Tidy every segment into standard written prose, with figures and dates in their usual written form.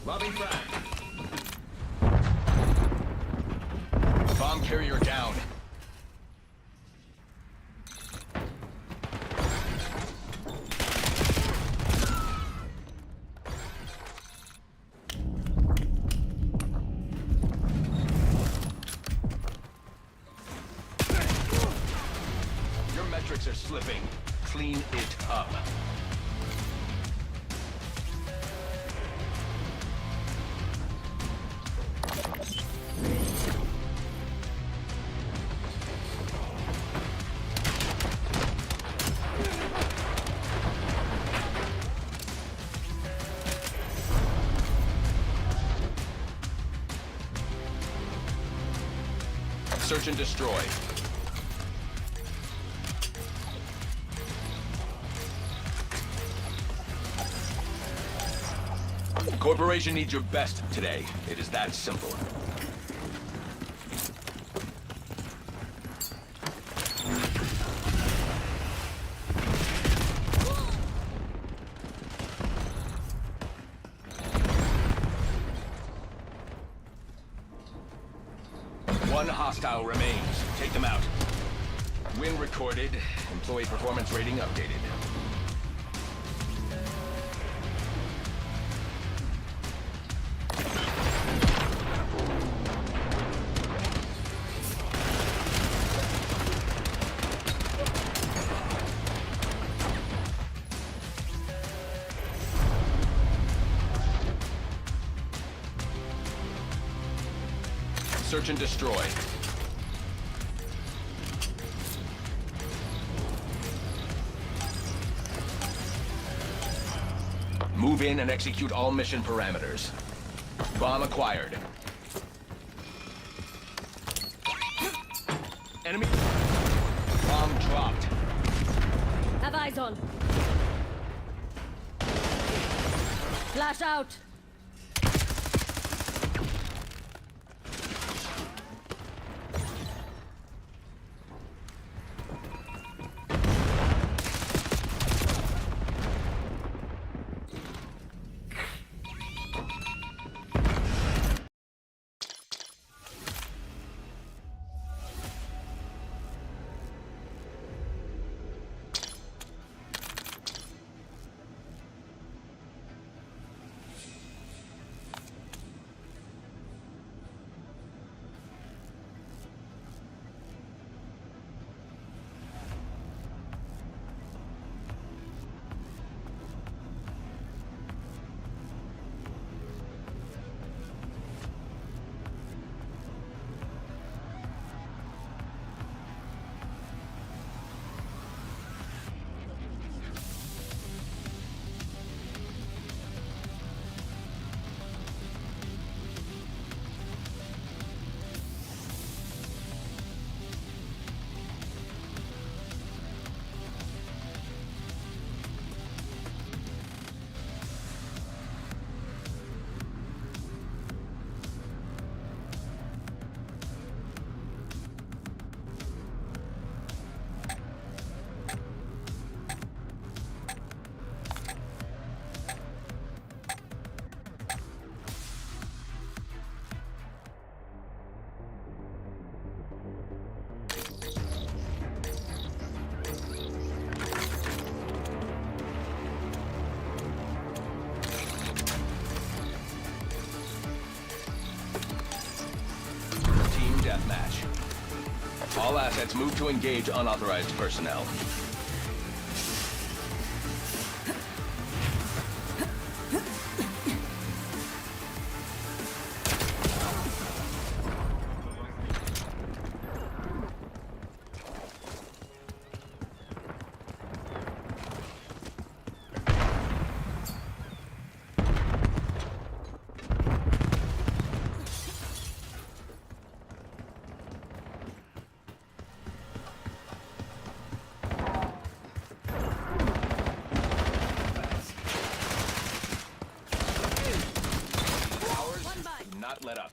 Lobbing frag. Bomb carrier down. Your metrics are slipping. Clean it up. Search and destroy. Corporation needs your best today. It is that simple. One hostile remains. Take them out. Win recorded. Employee performance rating updated. Search and destroy. Move in and execute all mission parameters. Bomb acquired. Enemy. Bomb dropped. Have eyes on. Flash out. Deathmatch. All assets move to engage unauthorized personnel. Not let up.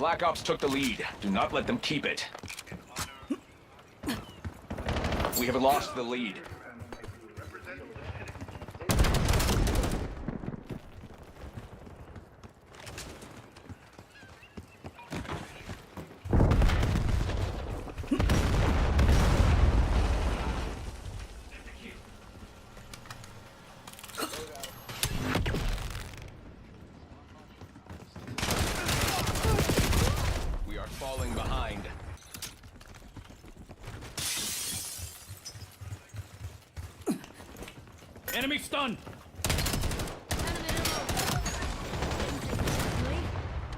Black Ops took the lead. Do not let them keep it. We have lost the lead. We are falling behind. Enemy stunned!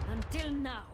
Until now.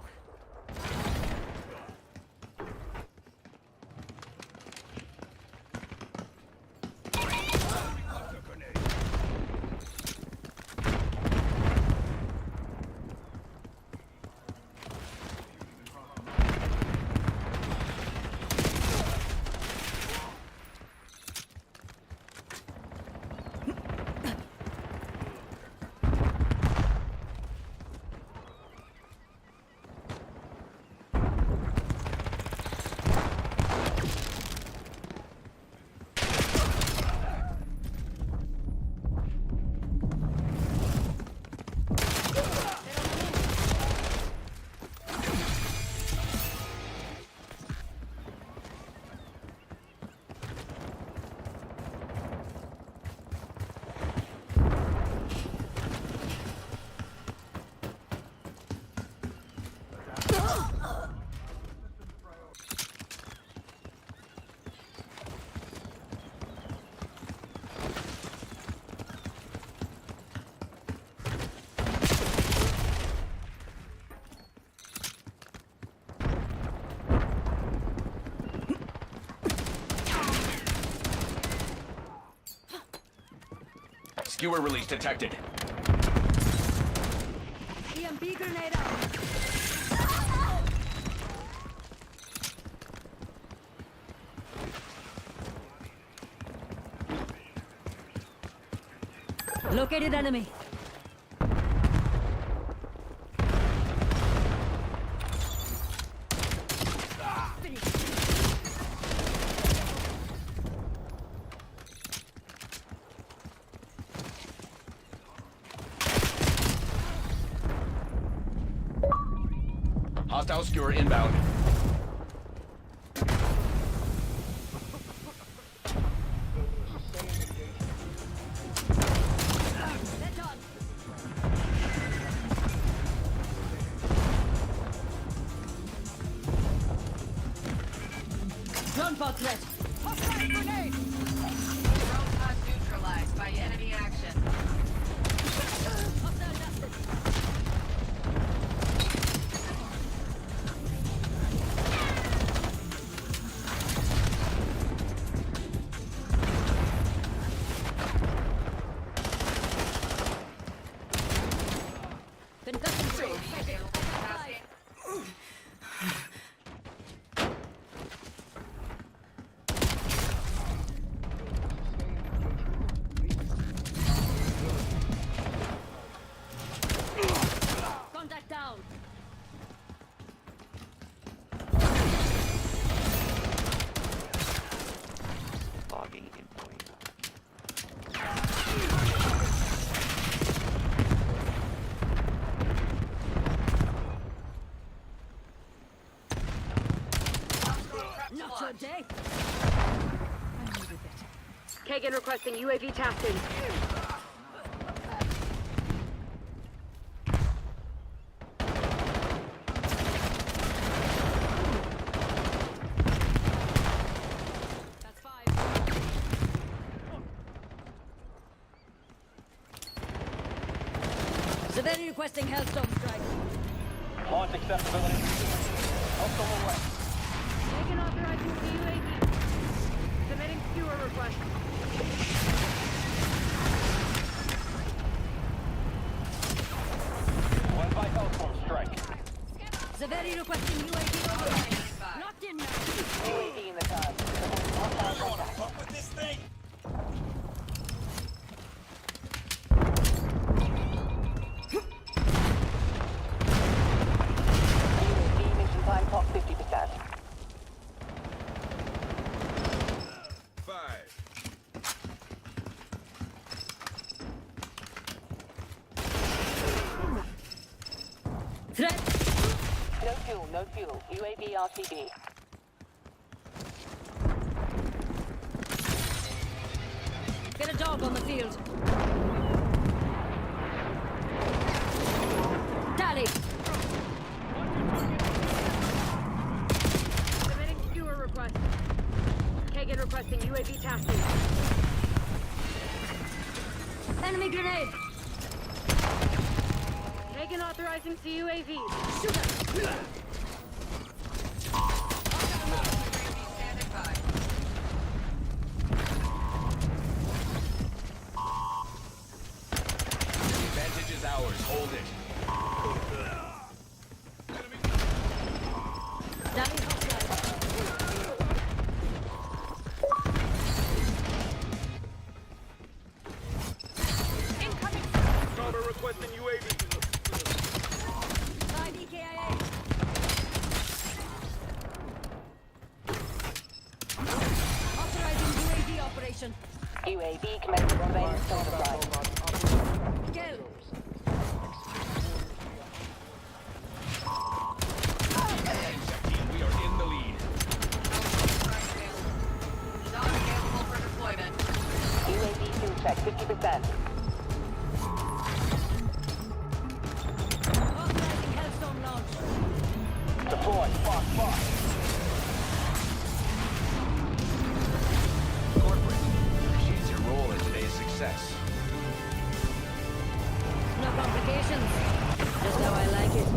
Skewer release detected. EMP grenade out. Located enemy. Hostile skewer inbound. Let on. Drone pod threat. Hostile grenade. Drone pod neutralized by enemy action. Hostile dusted. Concussion free. Contact down. Logging in point. Not your day. Kagan requesting UAV tasking. That's five. Severity requesting Hellstorm strike. Launch accessibility. Hostile away. Kagan authorizing the UAV. Submitting skewer request. One by Hellstorm strike. Severity requesting UAV override. Locked in now. UAV in the car. Threat. No fuel, no fuel. UAV RTB. Get a dog on the field. Tally. Submitting skewer request. Kagan requesting UAV tasking. Enemy grenade. Kagan authorizing CUAV. Shooter. Standing by. The advantage is ours. Hold it. Tally hostile. Starter requesting UAV. 5 EKIA. Authorizing UAV operation. UAV commencing surveillance supply. Kill. Team, we are in the lead. Not available for deployment. UAV fuel check 50%. Authorizing Hellstorm launch. Deploy. Fuck. Corporate appreciates your role in today's success. No complications. Just how I like it.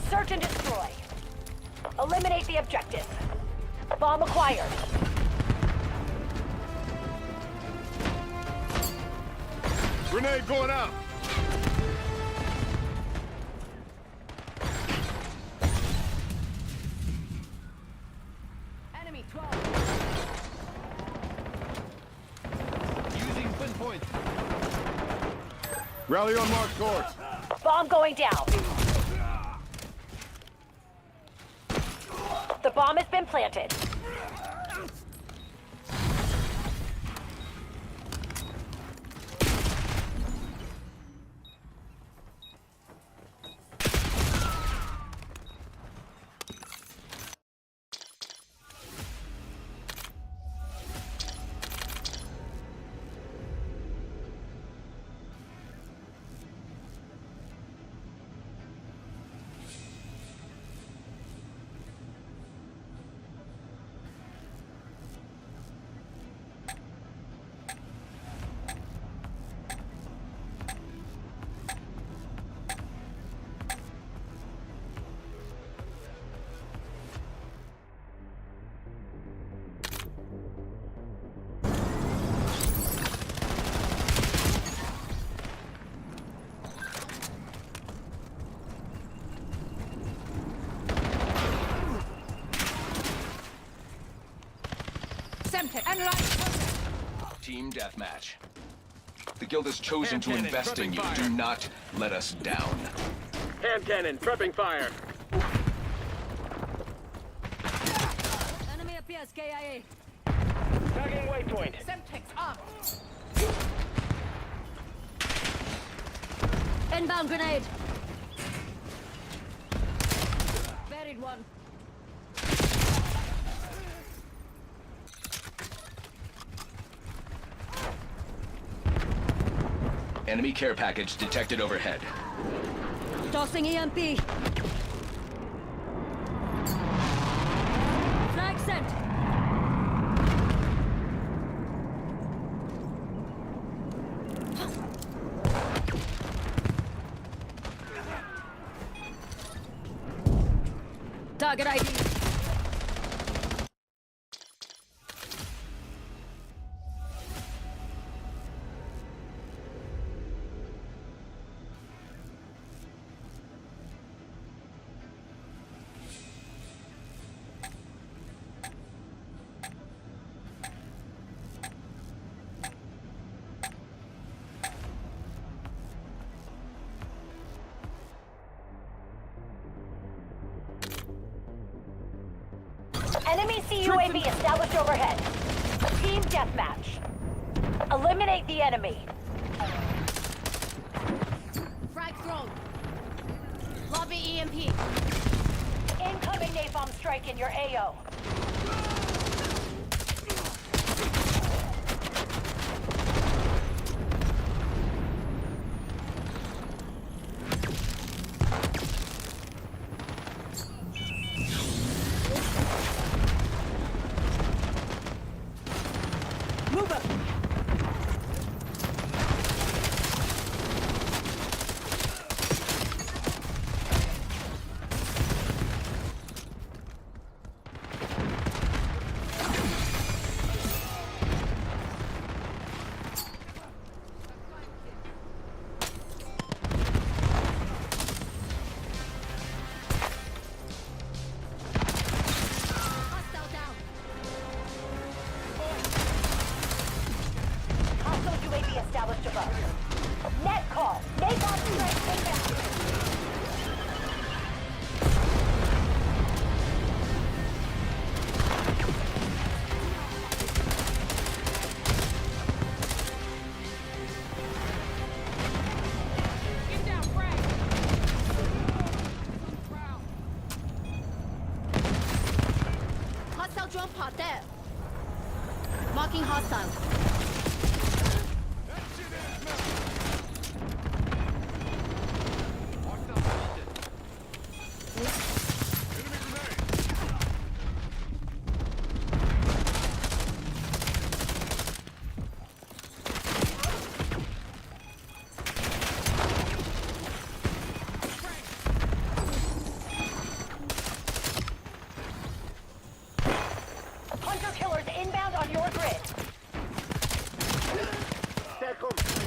Search and destroy. Eliminate the objective. Bomb acquired. Grenade going out. point. Rally on mark course. Bomb going down. The bomb has been planted. Semtex. Analyze. Team deathmatch. The guild has chosen Hand to cannon, invest in prepping you. fire. Do not let us down. Hand cannon, prepping fire. Enemy appears KIA. Tagging waypoint. Semtex up. Inbound grenade. Buried one. Enemy care package detected overhead. Tossing EMP. Flag sent. Target ID. Enemy CUAV established overhead. Team deathmatch. Eliminate the enemy. Frag thrown. Lobby EMP. Incoming napalm strike in your AO. Move up. Hostile down. Hostile UAV established above. Net call. Napalm strike inbound. Get down, frag. Hostile drone pod there. Marking hostile. Hunter killers inbound on your grid.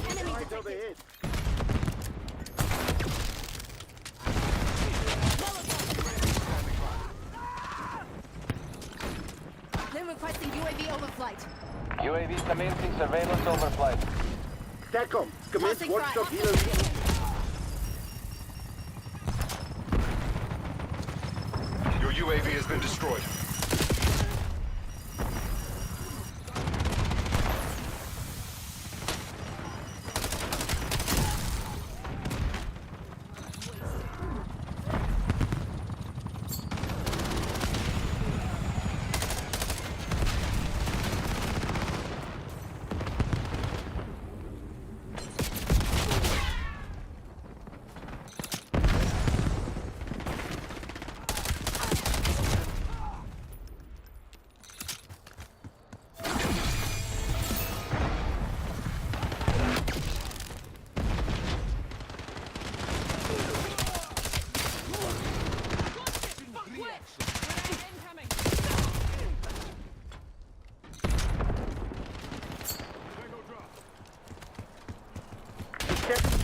Enemy Right detected. overhead. Then requesting UAV overflight. UAV commencing surveillance overflight. TACOM, commence Tossing watchdog frag. helo. Your UAV has been destroyed.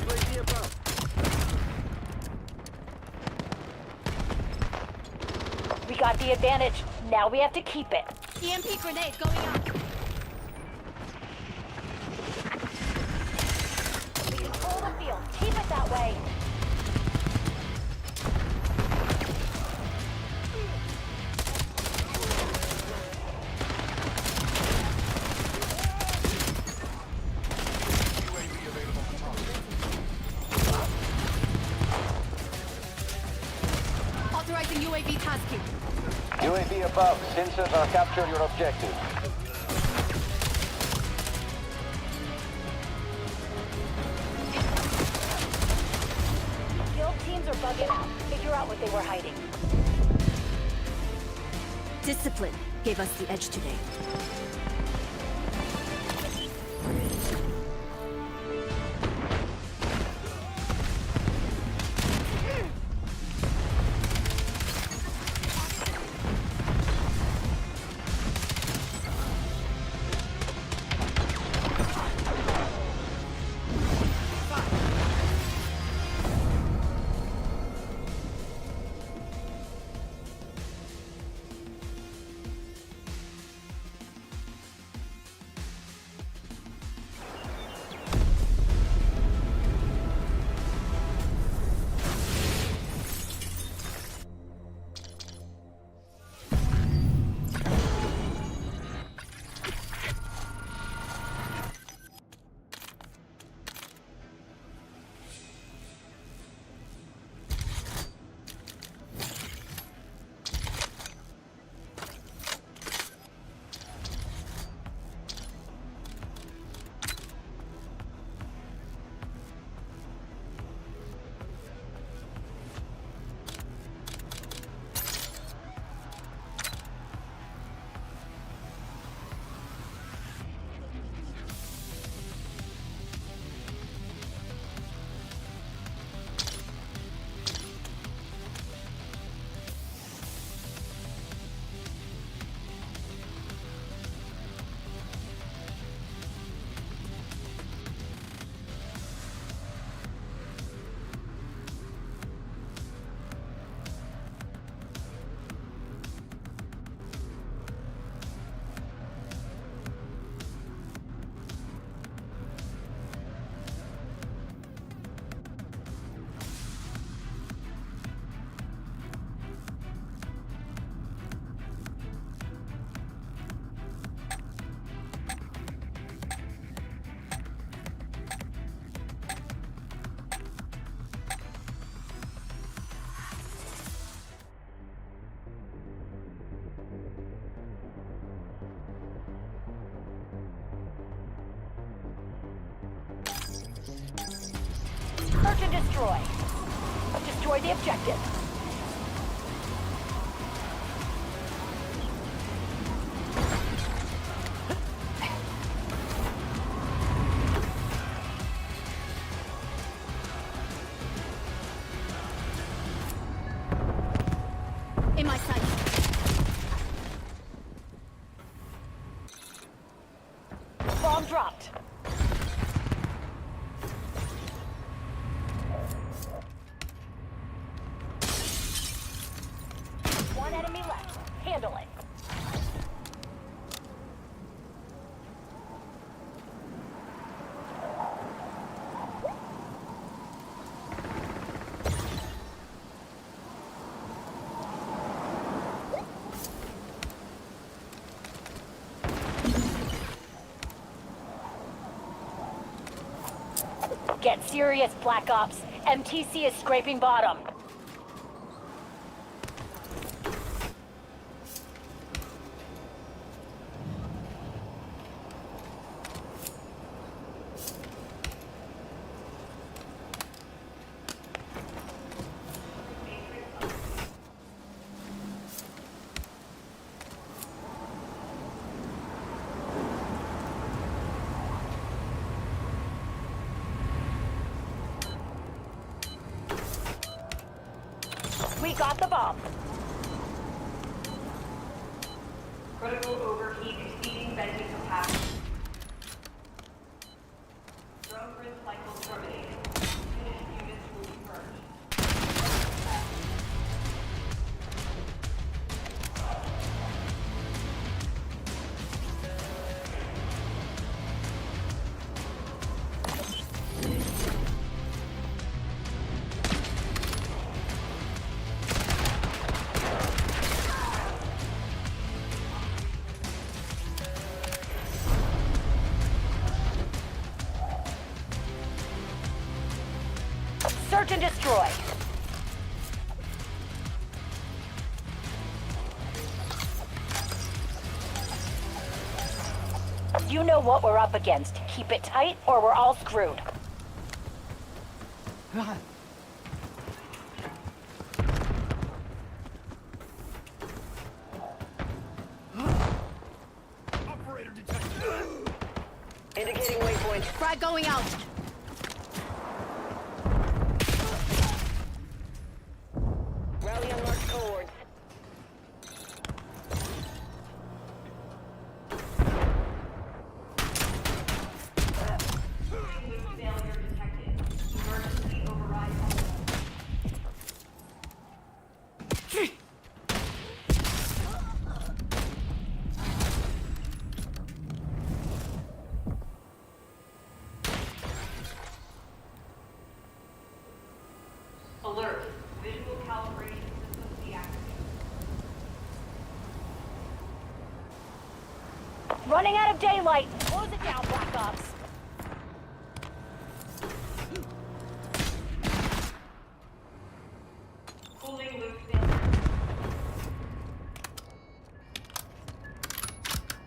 UAV above. We got the advantage. Now we have to keep it. EMP grenade going up. We control the field. Keep it that way. Authorizing UAV tasking. UAV above. Sensors are capturing your objective. Guild teams are bugging out. Figure out what they were hiding. Discipline gave us the edge today. Search and destroy. Destroy the objective. In my sight. Bomb dropped. One enemy left. Handle it. Get serious, Black Ops. MTC is scraping bottom. We got the bomb. Critical overheat exceeding venting capacity. Drone grid cycle terminated. Unit units will be purged. Search and destroy. You know what we're up against. Keep it tight or we're all screwed. Indicating waypoint. Frag going out. Rally on large cohorts. Failure detected. Emergency override. Alert. Visual calibration system deactivated. Running out of daylight. Close it down, Black Ops. Cooling loop failure.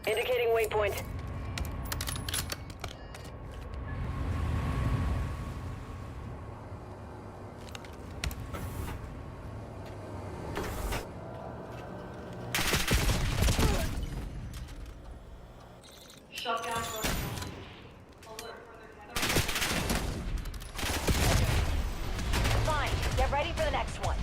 Indicating waypoint. Shut down for alert further tether. Fine. Get ready for the next one.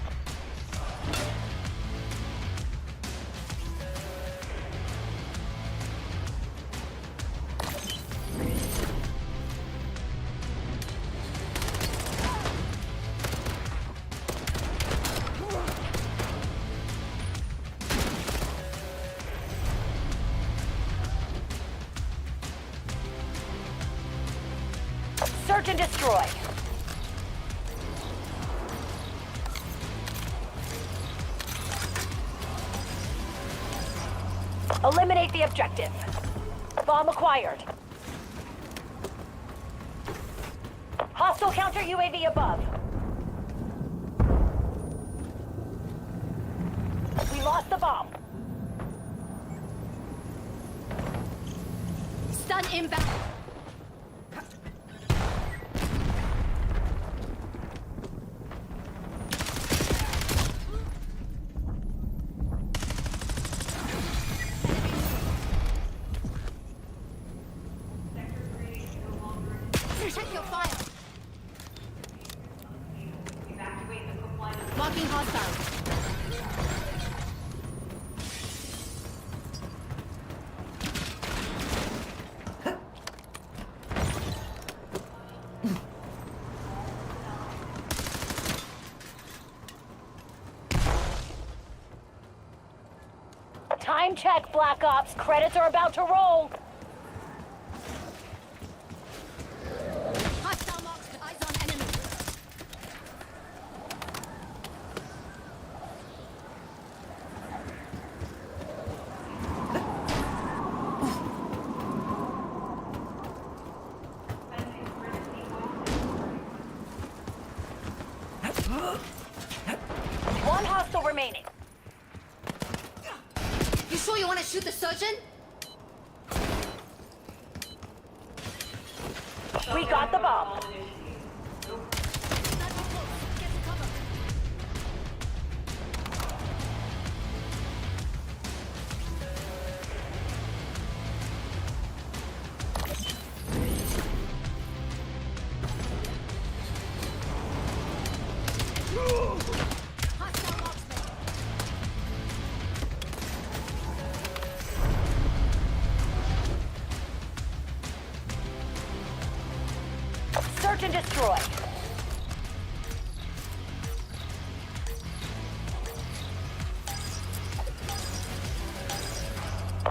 Search and destroy. Eliminate the objective. Bomb acquired. Hostile counter UAV above. We lost the bomb. Stun inbound. Check your fire. Evacuate the compliance. Marking hostile. Time check, Black Ops. Credits are about to roll. Hostile marked. Eyes on enemy. remaining. You sure you want to shoot the surgeon? We got the bomb. Not too close. Get to cover. Hostile marksman. Search and destroy.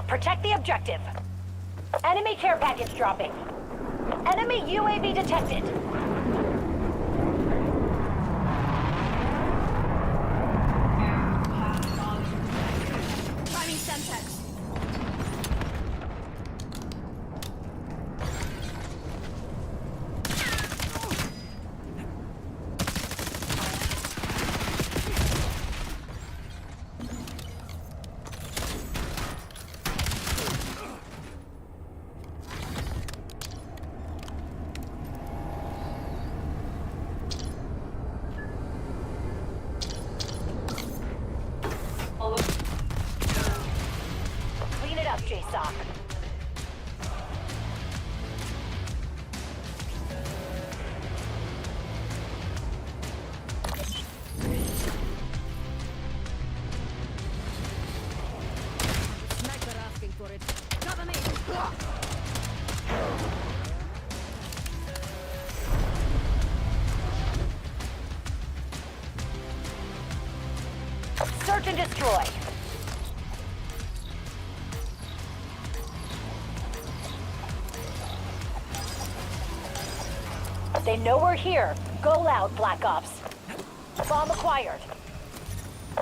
Protect the objective. Enemy care package dropping. Enemy UAV detected. Priming Semtex. Clean it up, JSOC. Sniper asking for it. Cover me. Search and destroy. They know we're here. Go loud, Black Ops. Bomb acquired.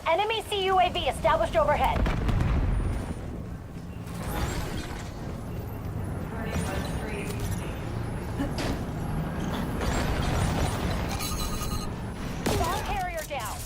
Enemy CUAV established overhead. Bomb carrier down.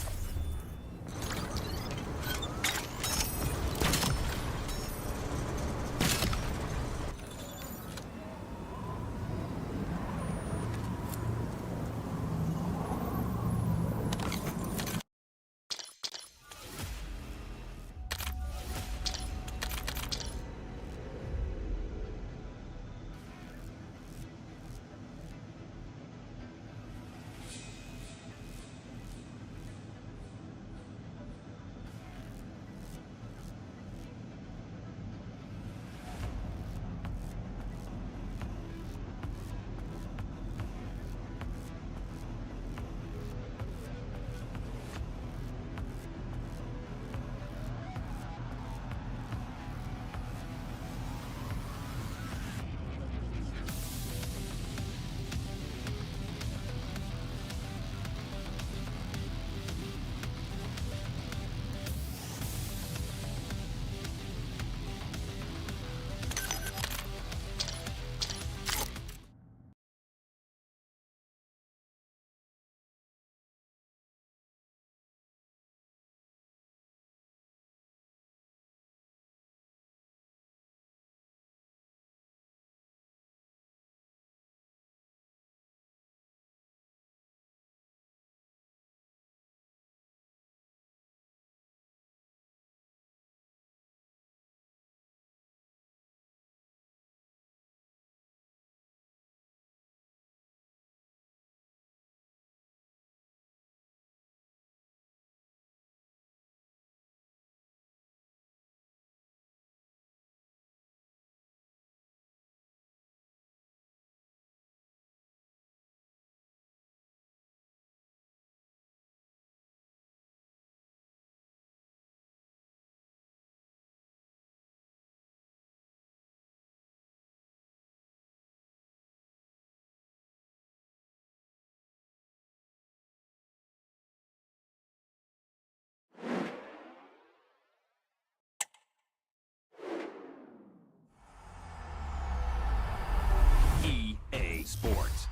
EA Sports.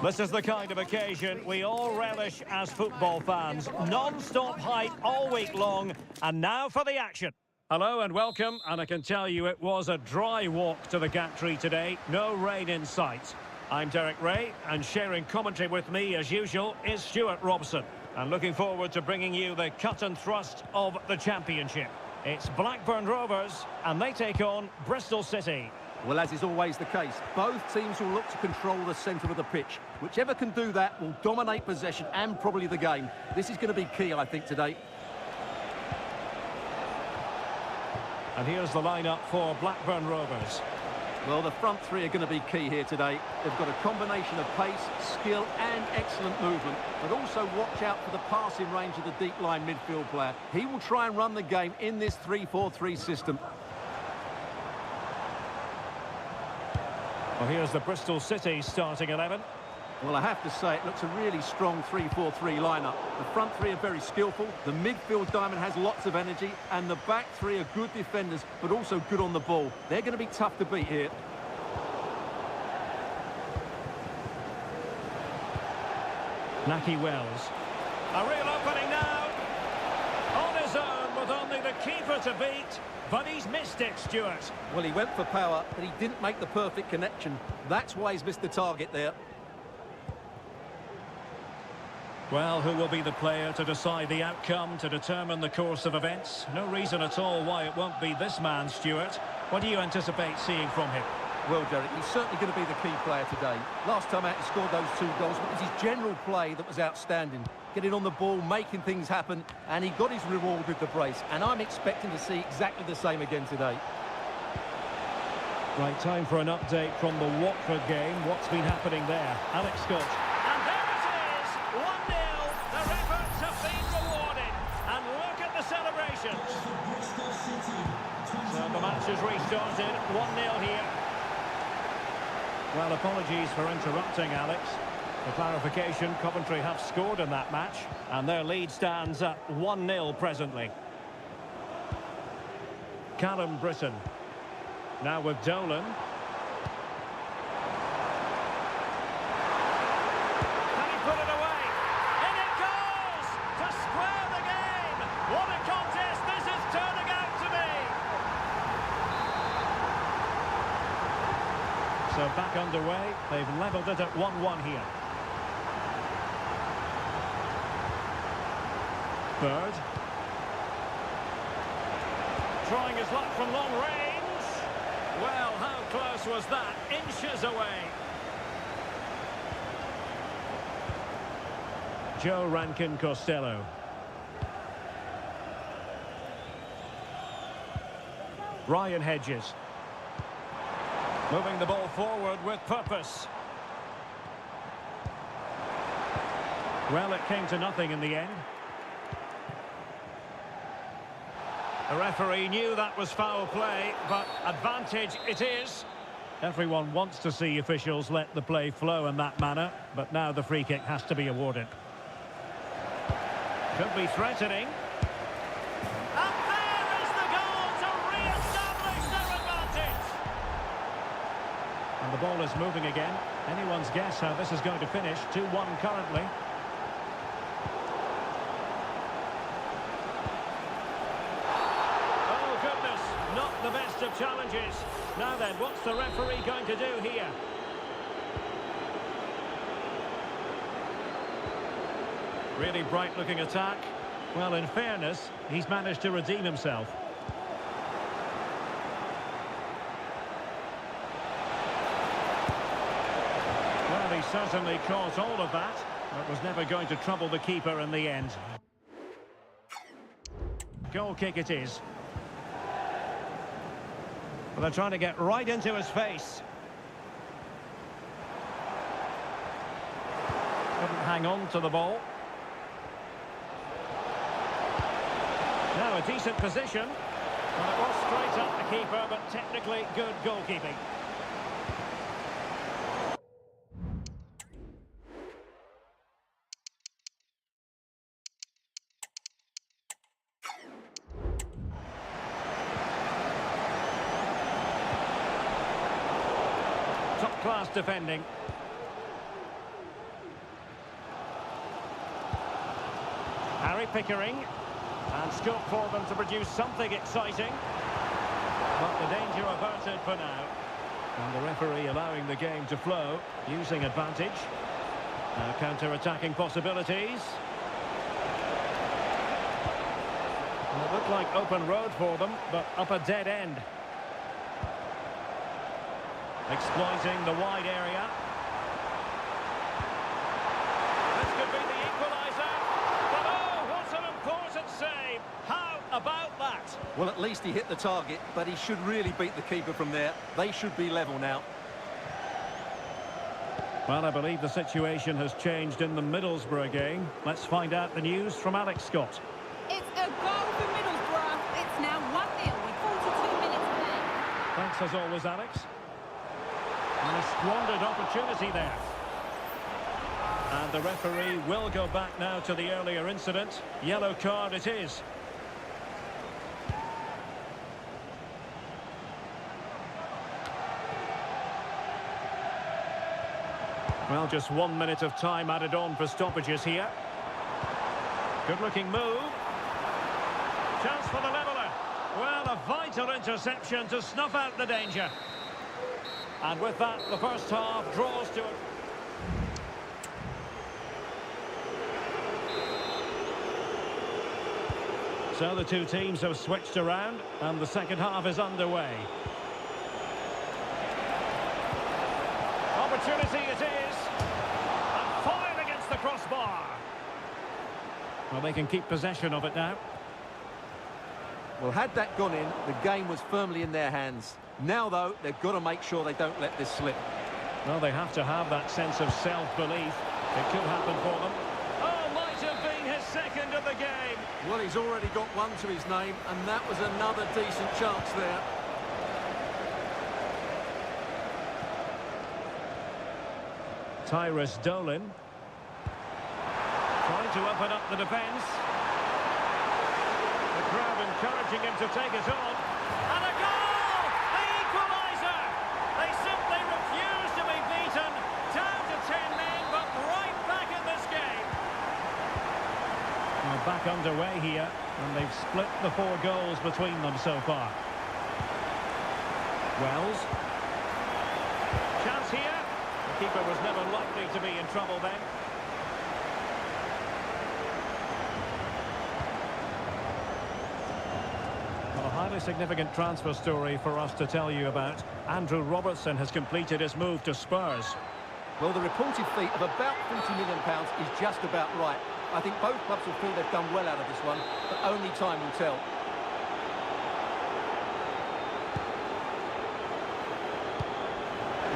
This is the kind of occasion we all relish as football fans. Non-stop hype all week long, and now for the action. Hello and welcome, and I can tell you it was a dry walk to the gantry today. No rain in sight. I'm Derek Ray, and sharing commentary with me, as usual, is Stuart Robson. And looking forward to bringing you the cut and thrust of the Championship. It's Blackburn Rovers, and they take on Bristol City. Well, as is always the case, both teams will look to control the centre of the pitch. Whichever can do that will dominate possession and probably the game. This is going to be key, I think, today. And here's the lineup for Blackburn Rovers. Well, the front three are going to be key here today. They've got a combination of pace, skill and excellent movement, but also watch out for the passing range of the deep line midfield player. He will try and run the game in this 3-4-3 system. Well, here's the Bristol City starting 11. Well, I have to say, it looks a really strong 3-4-3 lineup. The front three are very skillful, the midfield diamond has lots of energy, and the back three are good defenders, but also good on the ball. They're going to be tough to beat here. Nahki Wells. A real opening now. On his own with only the keeper to beat. But he's missed it, Stuart. Well, he went for power, but he didn't make the perfect connection. That's why he's missed the target there. Well, who will be the player to decide the outcome, to determine the course of events? No reason at all why it won't be this man, Stuart. What do you anticipate seeing from him? Well, Derek, he's certainly going to be the key player today. Last time out, he scored those 2 goals, but it was his general play that was outstanding. Getting on the ball, making things happen, and he got his reward with the brace. And I'm expecting to see exactly the same again today. Right, time for an update from the Watford game. What's been happening there? Alex Scott. And there it is! 1-0. Their efforts have been rewarded. And look at the celebrations. So the match has restarted. 1-0 here. Well, apologies for interrupting, Alex. For clarification, Coventry have scored in that match, and their lead stands at 1-0 presently. Callum Britton. Now with Dolan. Can he put it away? In it goes! To square the game! What a contest this is turning out to be! So back underway. They've levelled it at 1-1 here. Bird. Trying his luck from long range. Well, how close was that? Inches away. Joe Rankin Costello. Ryan Hedges. Moving the ball forward with purpose. Well, it came to nothing in the end. The referee knew that was foul play, but advantage it is. Everyone wants to see officials let the play flow in that manner, but now the free kick has to be awarded. Could be threatening. And there is the goal to re-establish their advantage. And the ball is moving again. Anyone's guess how this is going to finish. 2-1 currently. The best of challenges. Now then, what's the referee going to do here? Really bright looking attack. Well, in fairness, he's managed to redeem himself. Well, he certainly caught all of that, but was never going to trouble the keeper in the end. Goal kick it is. Well, they're trying to get right into his face. Couldn't hang on to the ball. Now a decent position. Well, it was straight up the keeper, but technically good goalkeeping. Top-class defending. Pickering. And scope for them to produce something exciting. But the danger averted for now. And the referee allowing the game to flow, using advantage. Now counter-attacking possibilities. Well, it looked like open road for them, but up a dead end. Exploiting the wide area. This could be the equaliser. But oh, what an important save. How about that? Well, at least he hit the target, but he should really beat the keeper from there. They should be level now. Well, I believe the situation has changed in the Middlesbrough game. Let's find out the news from Alex Scott. It's a goal for Middlesbrough. It's now 1-0 with 42 minutes played. Thanks as always, Alex. And a squandered opportunity there. And the referee will go back now to the earlier incident. Yellow card it is. Well, just 1 minute of time added on for stoppages here. Good-looking move. Chance for the leveller. Well, a vital interception to snuff out the danger. And with that, the first half draws to it. So the two teams have switched around, and the second half is underway. Opportunity it is. And fired against the crossbar. Well, they can keep possession of it now. Well, had that gone in, the game was firmly in their hands. Now, though, they've got to make sure they don't let this slip. Well, they have to have that sense of self-belief. It could happen for them. Oh, might have been his second of the game. Well, he's already got one to his name, and that was another decent chance there. Tyrus Dolan. Trying to open up the defence. The crowd encouraging him to take it on. And a goal! The equaliser! They simply refuse to be beaten. Down to 10 men, but right back in this game. Well, back underway here, and they've split the 4 goals between them so far. Wells. Chance here. The keeper was never likely to be in trouble then. Well, a highly significant transfer story for us to tell you about. Andrew Robertson has completed his move to Spurs. Well, the reported fee of about £40 million is just about right. I think both clubs will feel they've done well out of this one, but only time will tell.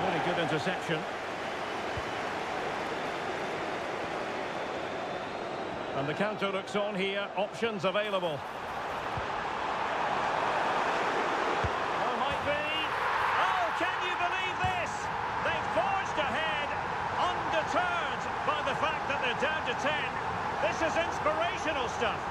Really good interception. And the counter looks on here. Options available. Oh, might be. Oh, can you believe this? They've forged ahead, undeterred by the fact that they're down to 10. This is inspirational stuff.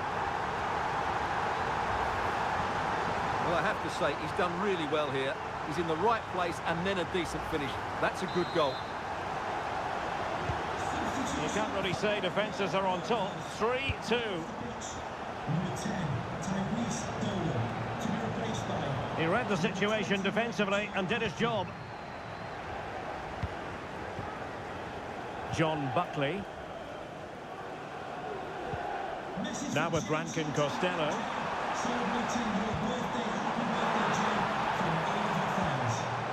Well, I have to say, he's done really well here. He's in the right place and then a decent finish. That's a good goal. You can't really say defences are on top. 3-2. He read the situation defensively and did his job. John Buckley. Now with Rankin Costello.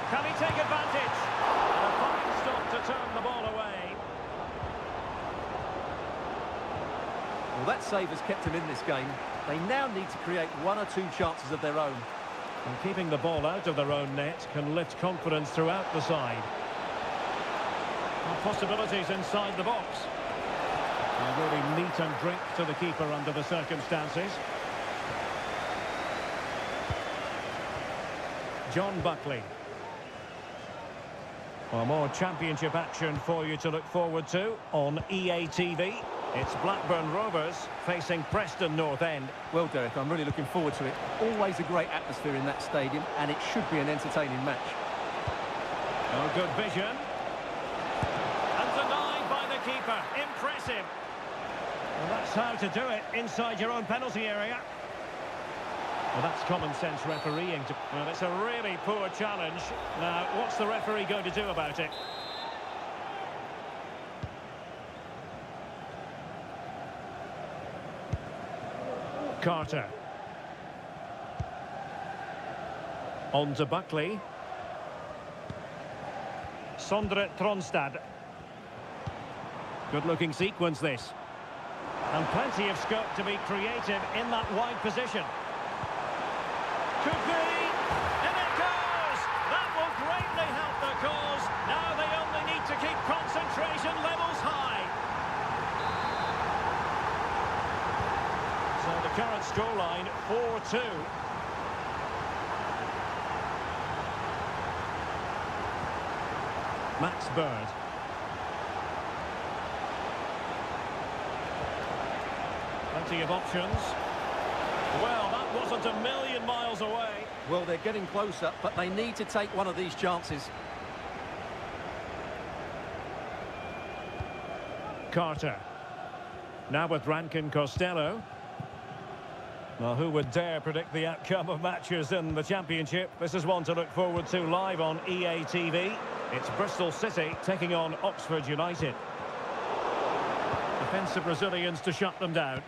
Can he take advantage? And a fine stop to turn the ball away. Well, that save has kept him in this game. They now need to create 1 or 2 chances of their own. And keeping the ball out of their own net can lift confidence throughout the side. And possibilities inside the box. And really meat and drink to the keeper under the circumstances. John Buckley. Well, more championship action for you to look forward to on EA TV. It's Blackburn Rovers facing Preston North End. Well, Derek, I'm really looking forward to it. Always a great atmosphere in that stadium, and it should be an entertaining match. Oh, good vision. And denied by the keeper. Impressive. Well, that's how to do it inside your own penalty area. Well, that's common sense refereeing. Well, it's a really poor challenge. Now, what's the referee going to do about it? Carter. On to Buckley. Sondre Tronstad. Good-looking sequence, this. And plenty of scope to be creative in that wide position. Could be, and it goes! That will greatly help the cause. Now they only need to keep concentration levels high. So the current scoreline, 4-2. Max Bird. Plenty of options. Well, that wasn't a million miles away. Well, they're getting closer, but they need to take one of these chances. Carter. Now with Rankin Costello. Well, who would dare predict the outcome of matches in the Championship? This is one to look forward to live on EA TV. It's Bristol City taking on Oxford United. Defensive Brazilians to shut them down.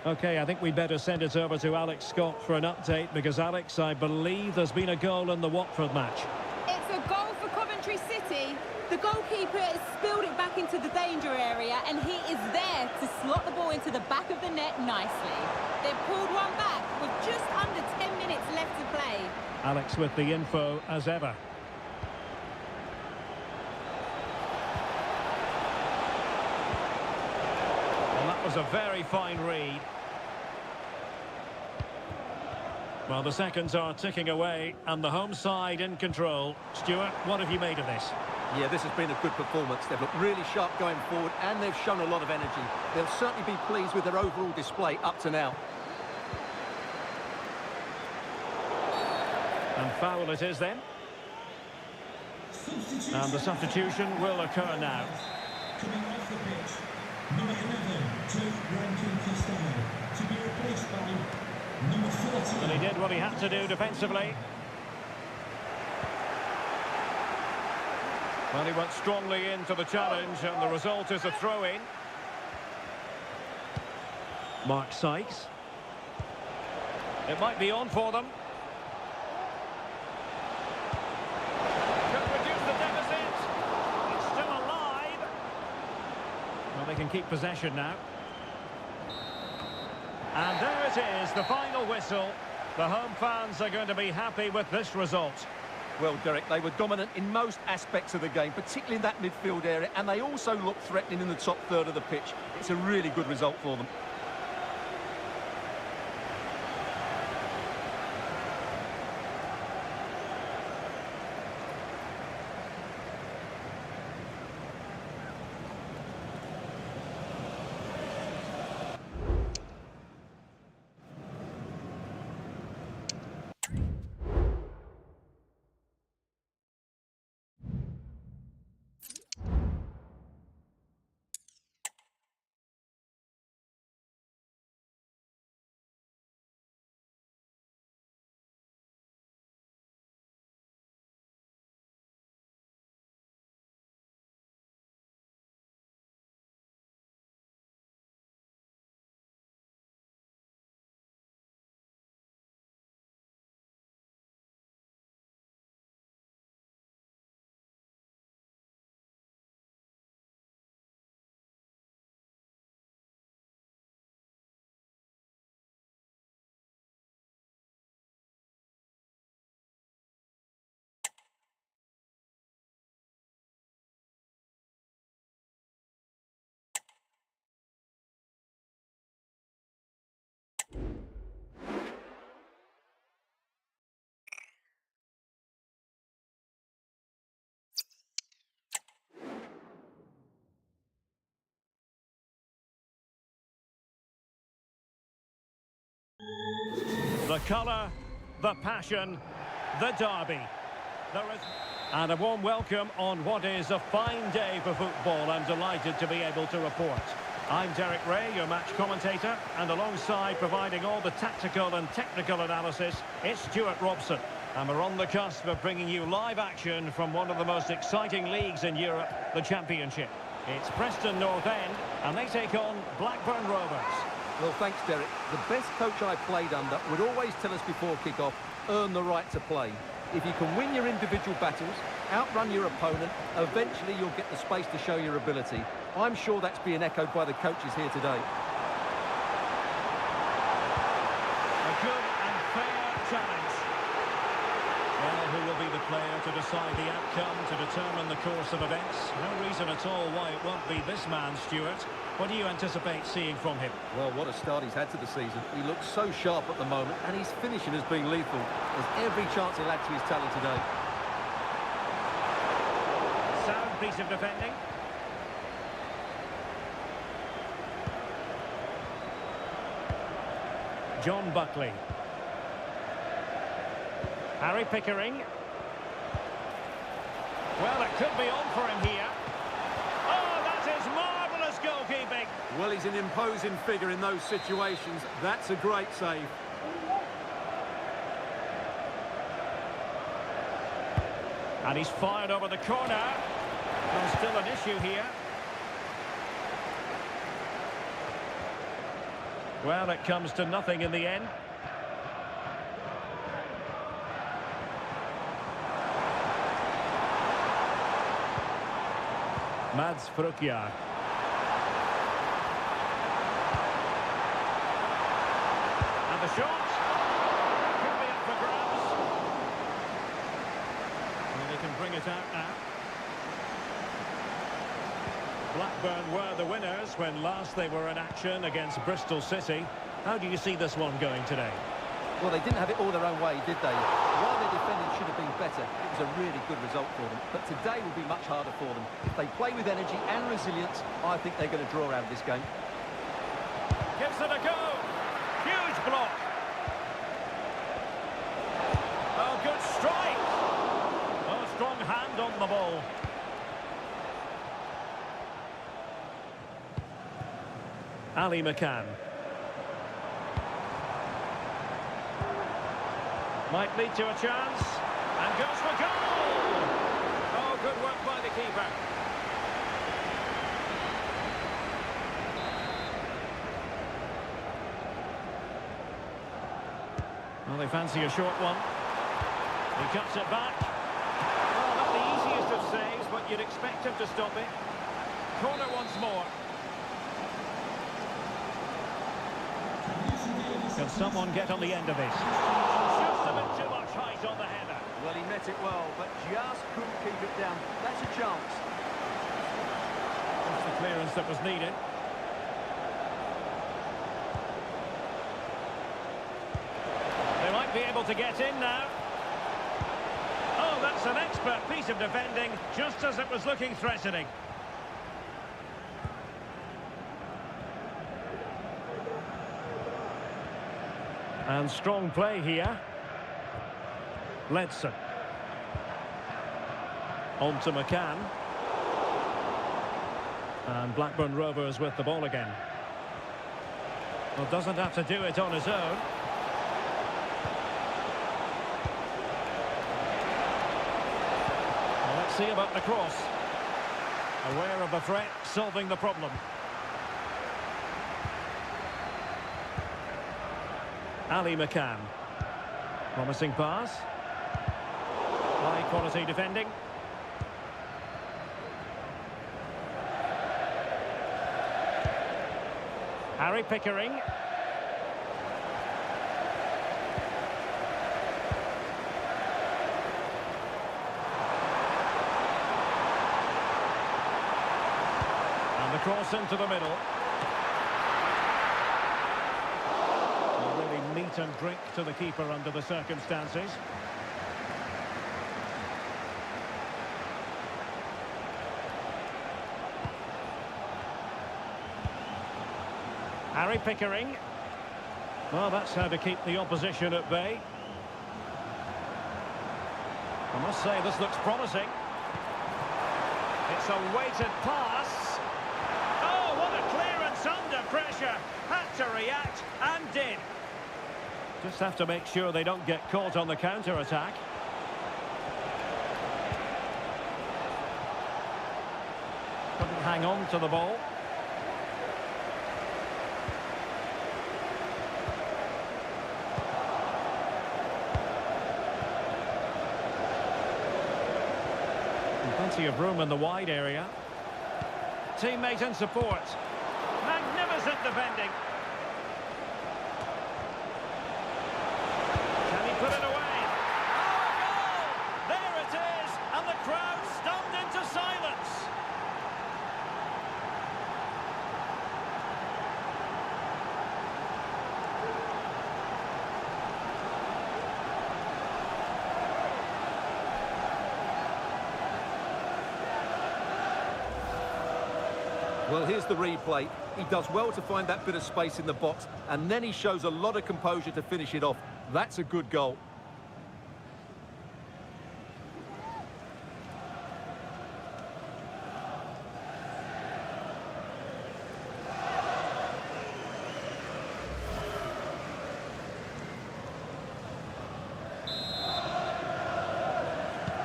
OK, I think we'd better send it over to Alex Scott for an update, because, Alex, I believe there's been a goal in the Watford match. It's a goal for Coventry City. The goalkeeper has spilled it back into the danger area, and he is there to slot the ball into the back of the net nicely. They've pulled one back with just under 10 minutes left to play. Alex with the info as ever. Well, that was a very fine read. Well, the seconds are ticking away, and the home side in control. Stuart, what have you made of this? Yeah, this has been a good performance. They've looked really sharp going forward, and they've shown a lot of energy. They'll certainly be pleased with their overall display up to now. And foul it is then. And the substitution will occur now. Coming off the pitch, number 11, to Rankin Costello, to be replaced by number 14. And he did what he had to do defensively. Well, he went strongly into the challenge, and the result is a throw-in. Mark Sykes. It might be on for them. Could reduce the deficit. It's still alive. Well, they can keep possession now. And there it is, the final whistle. The home fans are going to be happy with this result. Well, Derek, they were dominant in most aspects of the game, particularly in that midfield area, and they also looked threatening in the top third of the pitch. It's a really good result for them. The colour, the passion, the derby. And a warm welcome on what is a fine day for football. I'm delighted to be able to report. I'm Derek Ray, your match commentator, and alongside providing all the tactical and technical analysis, it's Stuart Robson. And we're on the cusp of bringing you live action from one of the most exciting leagues in Europe, the Championship. It's Preston North End, and they take on Blackburn Rovers. Well, thanks, Derek. The best coach I played under would always tell us before kick-off, earn the right to play. If you can win your individual battles, outrun your opponent, eventually you'll get the space to show your ability. I'm sure that's being echoed by the coaches here today. A good and fair challenge. Well, who will be the player to decide the outcome, to determine the course of events? No reason at all why it won't be this man, Stuart. What do you anticipate seeing from him? Well, what a start he's had to the season. He looks so sharp at the moment, and his finishing has been lethal. There's every chance he'll add to his talent today. Sound piece of defending. John Buckley. Harry Pickering. Well, it could be on for him here. Oh, that is marvellous goalkeeping. Well, he's an imposing figure in those situations. That's a great save. And he's fired over the corner. There's still an issue here. Well, it comes to nothing in the end. Mads Frukjaer. And the shot. Could be up for grabs. And they can bring it out now. Blackburn were the winners when last they were in action against Bristol City. How do you see this one going today? Well, they didn't have it all their own way, did they? While their defending should have been better, it was a really good result for them. But today will be much harder for them. If they play with energy and resilience, I think they're going to draw out of this game. Gives it a go. Huge block. Oh, good strike. Oh, strong hand on the ball. Ali McCann. Might lead to a chance. And goes for goal! Oh, good work by the keeper. Well, they fancy a short one. He cuts it back. Well, not the easiest of saves, but you'd expect him to stop it. Corner once more. Can someone get on the end of this? Just a bit too much height on the header. Well, he met it well, but just couldn't keep it down. That's a chance. That's the clearance that was needed. They might be able to get in now. Oh, that's an expert piece of defending, just as it was looking threatening. And strong play here. Ledson. On to McCann. And Blackburn Rovers with the ball again. Well, doesn't have to do it on his own. Well, let's see about the cross. Aware of the threat, solving the problem. Ali McCann. Promising pass. High quality defending. Harry Pickering. And the cross into the middle. Meat and drink to the keeper under the circumstances. Harry Pickering. Well, that's how to keep the opposition at bay. I must say, this looks promising. It's a weighted pass. Oh, what a clearance pressure, had to react, and did. Just have to make sure they don't get caught on the counter-attack. Couldn't hang on to the ball. Plenty of room in the wide area. Teammate and support. Magnificent defending. Can he put it away? Oh, a goal! There it is! And the crowd stunned into silence. Well, here's the replay. He does well to find that bit of space in the box, and then he shows a lot of composure to finish it off. That's a good goal.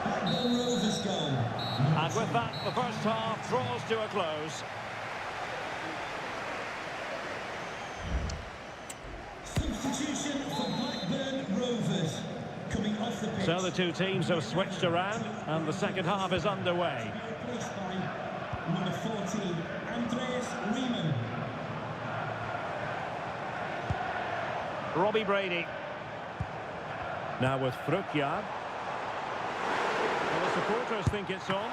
Blackburn Rovers goal. And with that, the first half draws to a close. Substitution for Blackburn Rovers. Coming off the pitch. So the two teams have switched around, and the second half is underway. Replaced by number 14, Andreas Riemann. Robbie Brady. Now with Frukyard. Well, the supporters think it's on.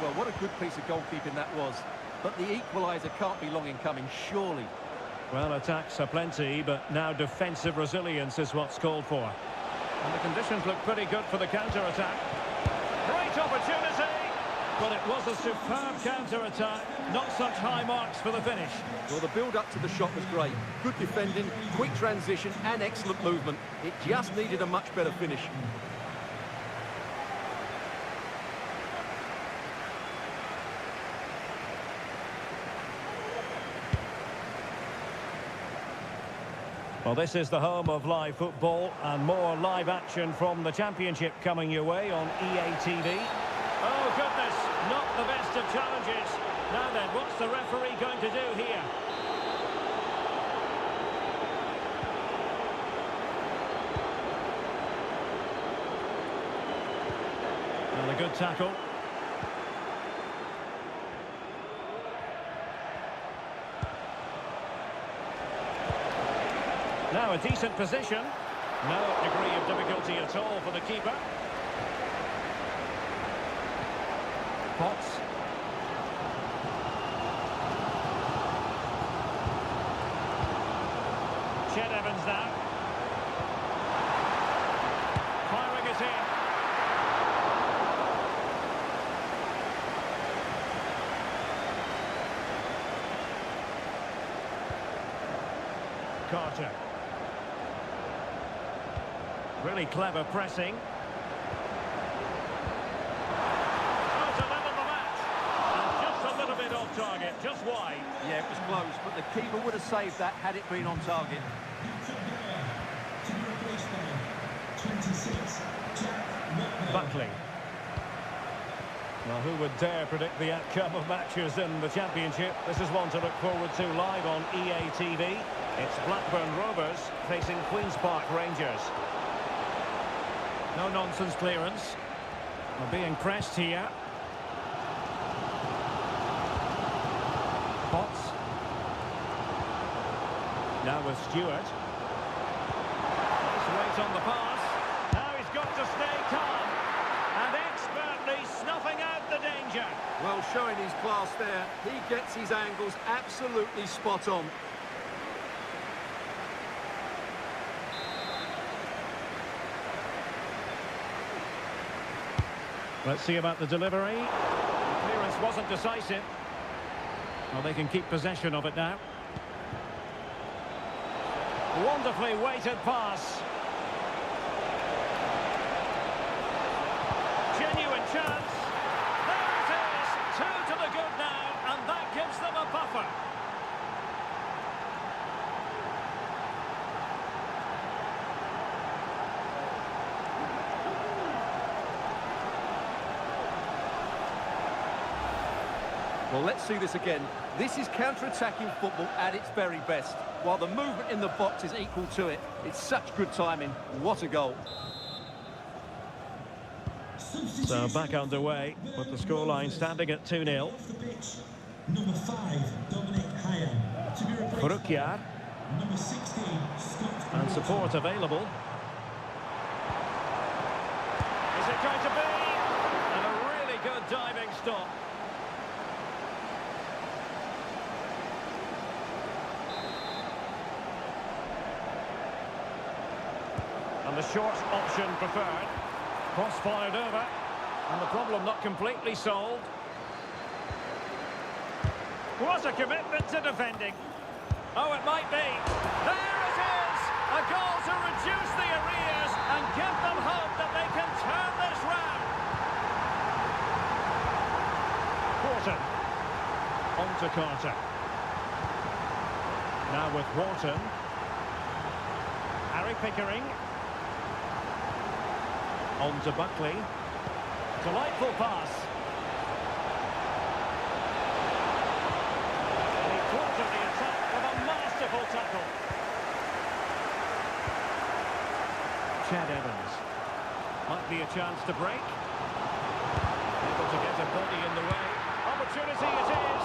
Well, what a good piece of goalkeeping that was. But the equaliser can't be long in coming, surely. Well, attacks are plenty, but now defensive resilience is what's called for. And the conditions look pretty good for the counter-attack. Great opportunity! But it was a superb counter-attack. Not such high marks for the finish. Well, the build-up to the shot was great. Good defending, quick transition and excellent movement. It just needed a much better finish. Well, this is the home of live football, and more live action from the Championship coming your way on EA TV. Oh, goodness, not the best of challenges. Now then, what's the referee going to do here? And a good tackle. Now a decent position. No degree of difficulty at all for the keeper. Potts. Chet Evans now. Firing it in. Carter. Really clever pressing. Oh, to level the match. And just a little bit off target, just wide. Yeah, it was close, but the keeper would have saved that had it been on target. To be replaced by 26, Jack Buckley. Well, who would dare predict the outcome of matches in the Championship? This is one to look forward to live on EA TV. It's Blackburn Rovers facing Queen's Park Rangers. No-nonsense clearance. We're being pressed here. Potts. Now with Stewart. Nice weight on the pass. Now he's got to stay calm. And expertly snuffing out the danger. Well, showing his class there. He gets his angles absolutely spot on. Let's see about the delivery. The clearance wasn't decisive. Well, they can keep possession of it now. Wonderfully weighted pass. Genuine genuine chance. There it is, 2 to the good now, and that gives them a buffer. Well, let's see this again. This is counter-attacking football at its very best. While the movement in the box is equal to it, it's such good timing. What a goal. So back underway with the scoreline standing at 2-0. Off the pitch, number 5, Dominic Hyam. To be replaced Frukiar. by number 16, Scott And Walker. support available. Is it going to be? And a really good diving stop. And the short option preferred. Cross fired over. And the problem not completely solved. What a commitment to defending. Oh, it might be. There it is! A goal to reduce the arrears and give them hope that they can turn this round. Wharton. On to Carter. Now with Wharton. Harry Pickering. On to Buckley. Delightful pass. And he thwarted the attack with a masterful tackle. Chad Evans. Might be a chance to break. Able to get a body in the way. Opportunity it is.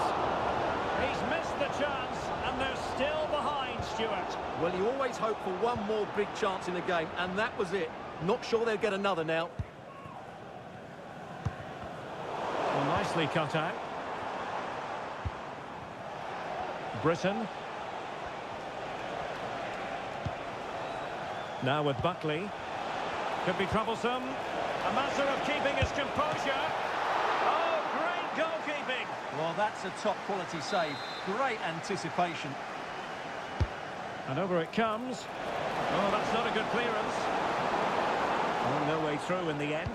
He's missed the chance and they're still behind, Stuart. Well, you always hope for one more big chance in the game, and that was it. Not sure they'll get another now. Well, nicely cut out. Britton. Now with Buckley. Could be troublesome. A matter of keeping his composure. Oh, great goalkeeping. Well, that's a top-quality save. Great anticipation. And over it comes. Oh, that's not a good clearance. Oh, no way through in the end.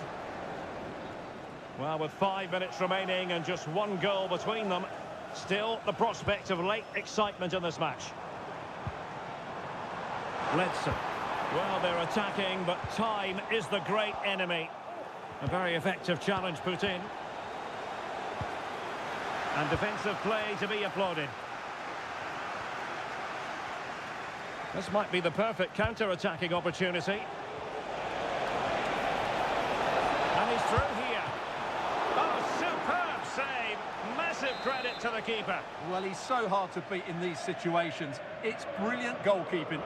Well, with 5 minutes remaining and just 1 goal between them, still the prospect of late excitement in this match. Ledson. Well, they're attacking, but time is the great enemy. A very effective challenge put in. And defensive play to be applauded. This might be the perfect counter-attacking opportunity. And he's through here. Oh, superb save. Massive credit to the keeper. Well, he's so hard to beat in these situations. It's brilliant goalkeeping.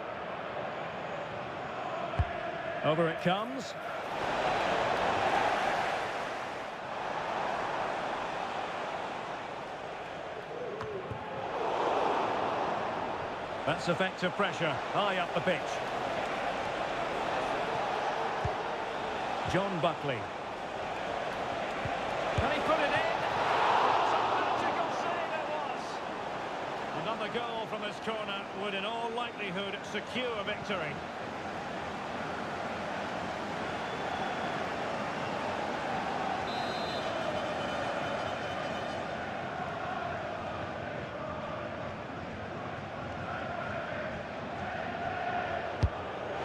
Over it comes. That's effective pressure, high up the pitch. John Buckley. Can he put it in? What a magical save it was! Another goal from this corner would in all likelihood secure victory.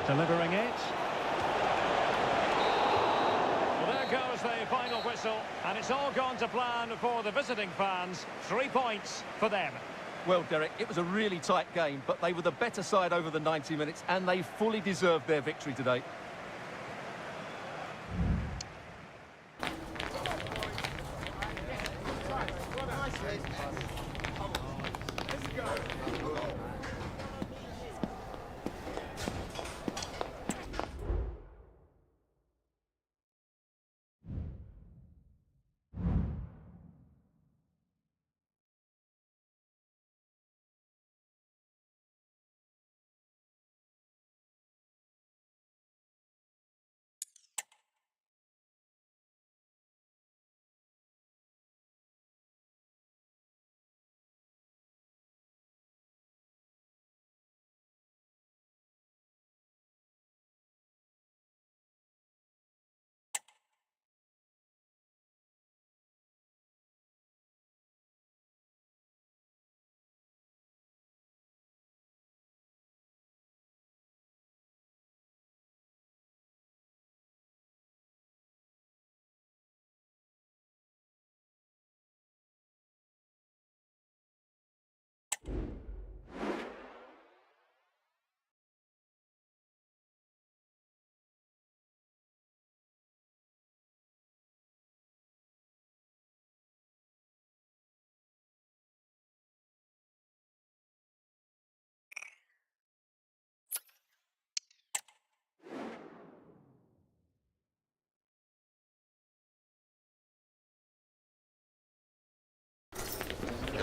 Delivering it. Well, there goes the final whistle, and it's all gone to plan for the visiting fans. 3 points for them. Well, Derek, it was a really tight game, but they were the better side over the 90 minutes, and they fully deserved their victory today.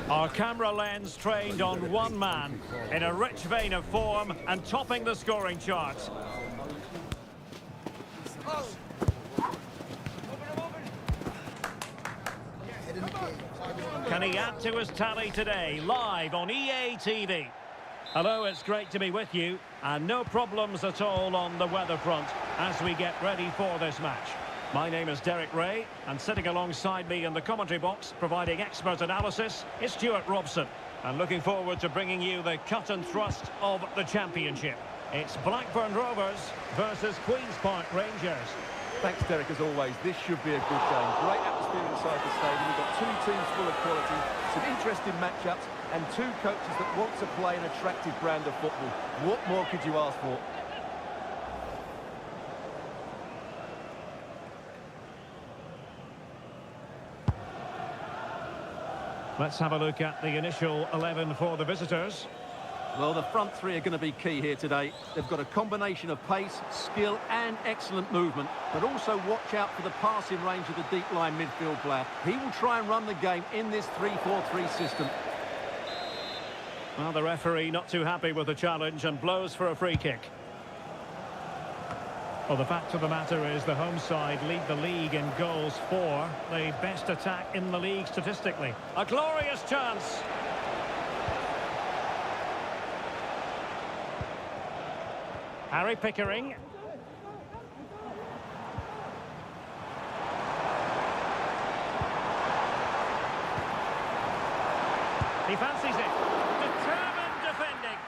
Our camera lens trained on one man, in a rich vein of form and topping the scoring charts. Can he add to his tally today, live on EA TV? Hello, it's great to be with you, and no problems at all on the weather front as we get ready for this match. My name is Derek Ray, and sitting alongside me in the commentary box, providing expert analysis, is Stuart Robson. And looking forward to bringing you the cut and thrust of the championship. It's Blackburn Rovers versus Queen's Park Rangers. Thanks, Derek, as always. This should be a good game. Great atmosphere inside the stadium. We've got two teams full of quality, some interesting matchups, and two coaches that want to play an attractive brand of football. What more could you ask for? Let's have a look at the initial 11 for the visitors. Well, the front three are going to be key here today. They've got a combination of pace, skill and excellent movement, but also watch out for the passing range of the deep line midfield player. He will try and run the game in this 3-4-3 system. Well, the referee not too happy with the challenge and blows for a free kick. Well, the fact of the matter is the home side lead the league in goals for, the best attack in the league statistically. A glorious chance. Harry Pickering. He fancies it. Determined defending.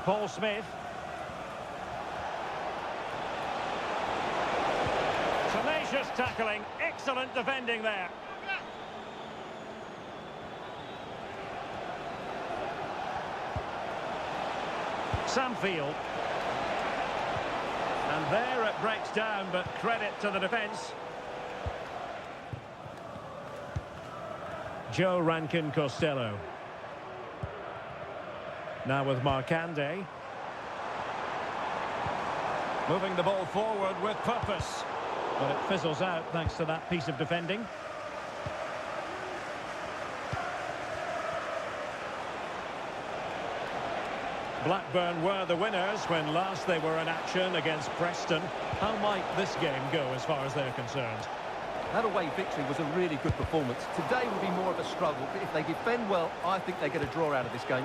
Paul Smith. Tenacious tackling. Excellent defending there. Samfield. And there it breaks down, but credit to the defence. Joe Rankin Costello. Now with Marcande. Moving the ball forward with purpose. But it fizzles out thanks to that piece of defending. Blackburn were the winners when last they were in action against Preston. How might this game go as far as they're concerned? That away victory was a really good performance. Today will be more of a struggle, but if they defend well, I think they get a draw out of this game.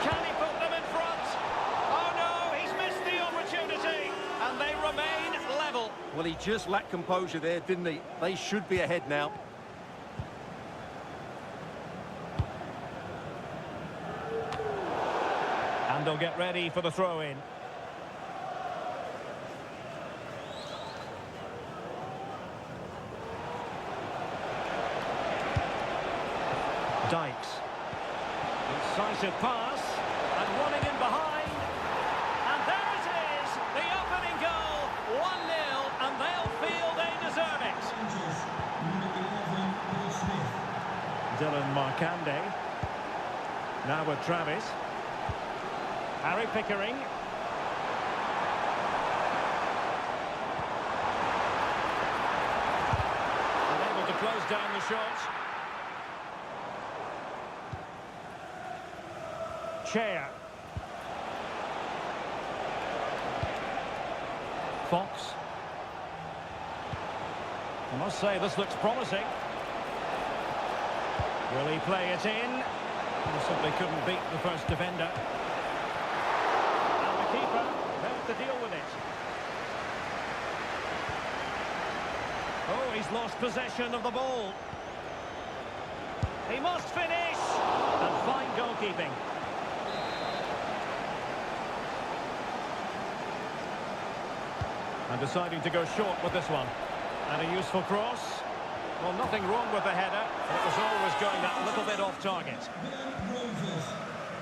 Can he put them in front? Oh no, he's missed the opportunity, and they remain level. Well, he just lacked composure there, didn't he? They should be ahead now. And they'll get ready for the throw-in. Dykes. Incisive pass. And running in behind. And there it is. The opening goal. 1-0. And they'll feel they deserve it. Rangers, number 11, Paul Smith. Dylan Marcande. Now with Travis. Harry Pickering. Unable to close down the shot. Chair. Fox. I must say this looks promising. Will he play it in? He simply couldn't beat the first defender. And the keeper failed to deal with it. Oh, he's lost possession of the ball. He must finish! And fine goalkeeping. And deciding to go short with this one. And a useful cross. Well, nothing wrong with the header. It was always going that little bit off target. Blackburn Rovers,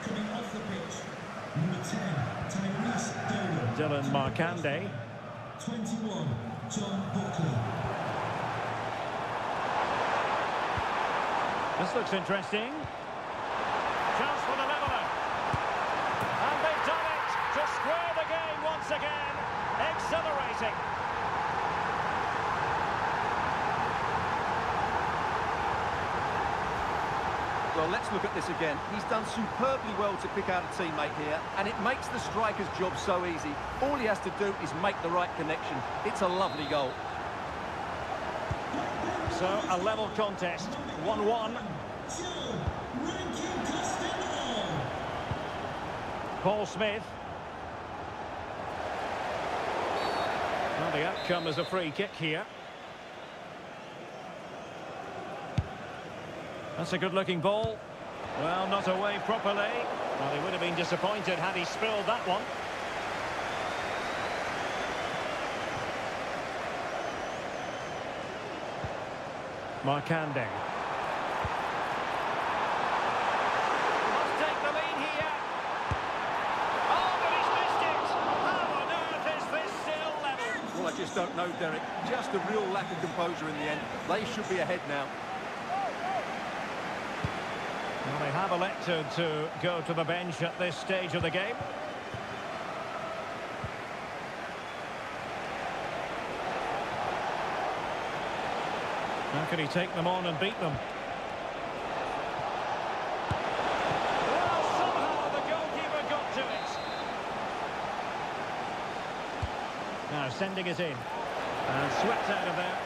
coming off the pitch, number 10, Tyrese Dolan. Dylan Marcande. 21, John Buckley. This looks interesting. Chance for the leveller. And they've done it to square the game once again. Exhilarating. Well, let's look at this again. He's done superbly well to pick out a teammate here, and it makes the striker's job so easy. All he has to do is make the right connection. It's a lovely goal. So, a level contest, 1-1. Paul Smith. Well, the outcome is a free kick here. That's a good-looking ball. Well, not away properly. Well, he would have been disappointed had he spilled that one. Markande. Must take the lead here. Oh, but he's missed it. How on earth is this still level? Well, I just don't know, Derek. Just a real lack of composure in the end. They should be ahead now. Well, they have elected to go to the bench at this stage of the game. How can he take them on and beat them? Well, somehow the goalkeeper got to it. Now sending it in. And swept out of there.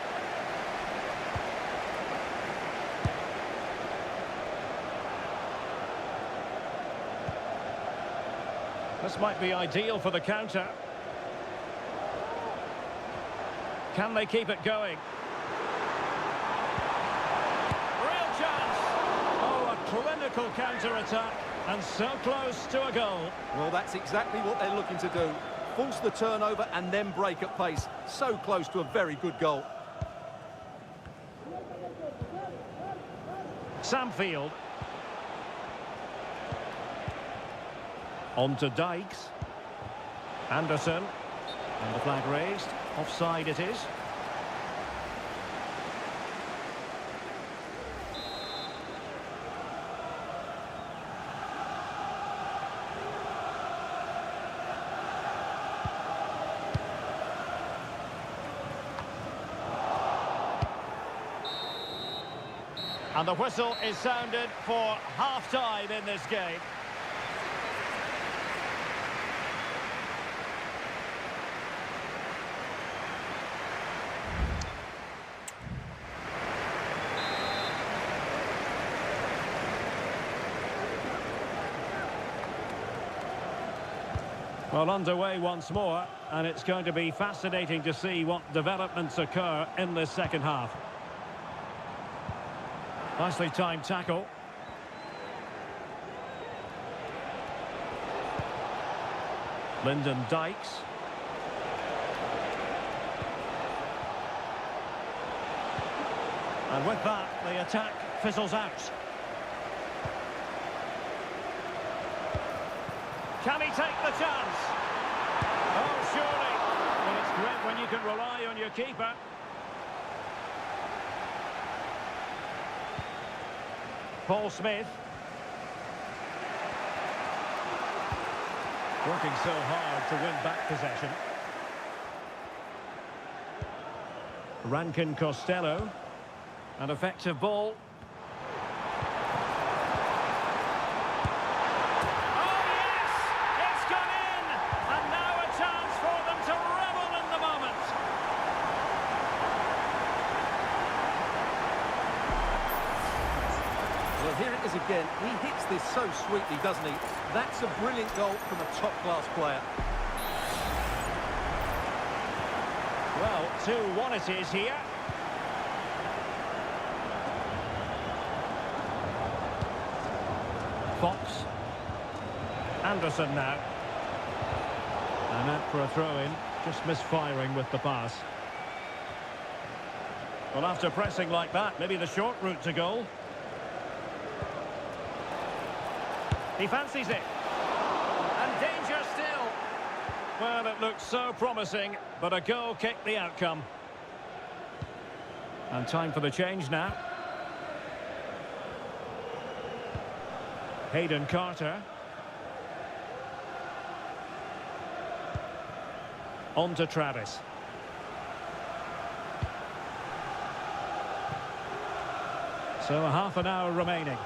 This might be ideal for the counter. Can they keep it going? Real chance! Oh, a clinical counter-attack, and so close to a goal. Well, that's exactly what they're looking to do. Force the turnover and then break at pace. So close to a very good goal. Samfield. On to Dykes. Anderson. And the flag raised. Offside it is. And the whistle is sounded for half-time in this game. Well, underway once more, and it's going to be fascinating to see what developments occur in this second half. Nicely timed tackle. Lyndon Dykes. And with that, the attack fizzles out. Can he take the chance? Oh, surely. Well, it's great when you can rely on your keeper. Paul Smith. Working so hard to win back possession. Rankin Costello. An effective ball. Here it is again. He hits this so sweetly, doesn't he? That's a brilliant goal from a top-class player. Well, 2-1 it is here. Fox. Anderson now. And out for a throw-in. Just misfiring with the pass. Well, after pressing like that, maybe the short route to goal. He fancies it. And danger still. Well, it looked so promising, but a goal kicked the outcome. And time for the change now. Hayden Carter. On to Travis. So a half an hour remaining.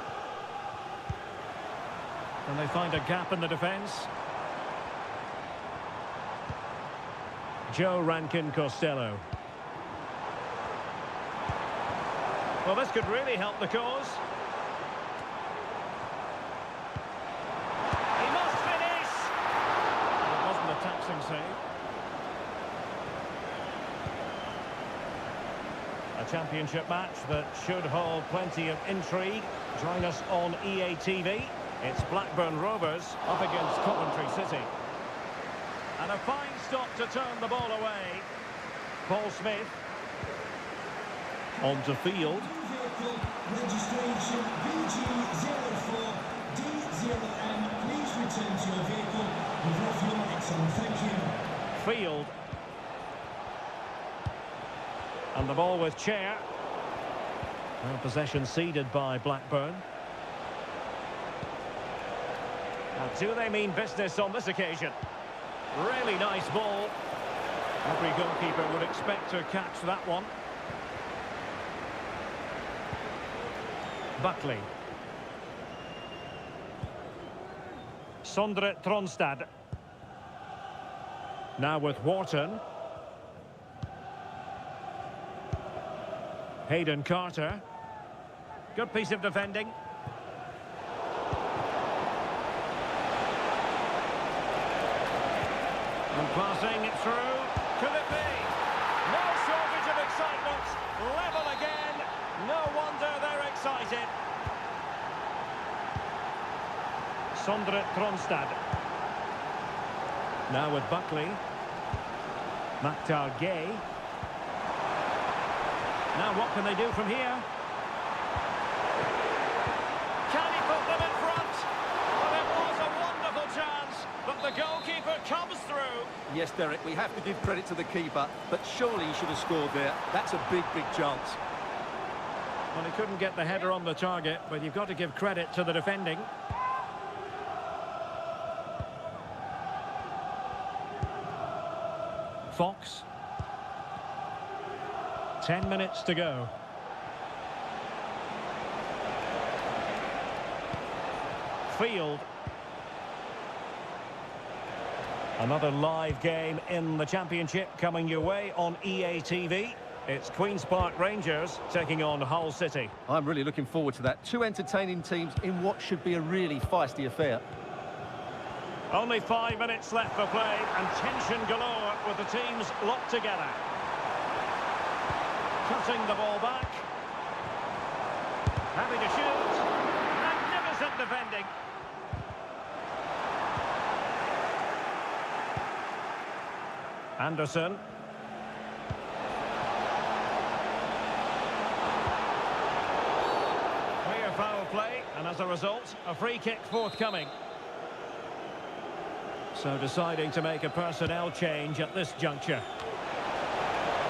Can they find a gap in the defence? Joe Rankin Costello. Well, this could really help the cause. He must finish! It wasn't a taxing save. A championship match that should hold plenty of intrigue. Join us on EA TV. It's Blackburn Rovers up against Coventry City. And a fine stop to turn the ball away. Paul Smith. Onto field. Vehicle registration VG04D0M. Please return to your vehicle with off your lights on. Thank you. Field. And the ball with Chair. Well, possession ceded by Blackburn. Now, do they mean business on this occasion? Really nice ball. Every goalkeeper would expect to catch that one. Buckley. Sondre Tronstad. Now with Wharton. Hayden Carter. Good piece of defending. And passing it through. Could it be? No shortage of excitement. Level again. No wonder they're excited. Sondre Tronstad. Now with Buckley. Maktar Gay. Now what can they do from here? Can he put them in front? Well, it was a wonderful chance, but the goalkeeper comes through. Yes, Derek, we have to give credit to the keeper, but surely he should have scored there. That's a big, big chance. Well, he couldn't get the header on the target, but you've got to give credit to the defending. Fox. 10 minutes to go. Field. Another live game in the Championship coming your way on EA TV. It's Queen's Park Rangers taking on Hull City. I'm really looking forward to that. Two entertaining teams in what should be a really feisty affair. Only 5 minutes left for play and tension galore with the teams locked together. Cutting the ball back. Happy to shoot. Magnificent defending. Anderson. Clear foul play, and as a result, a free kick forthcoming. So deciding to make a personnel change at this juncture.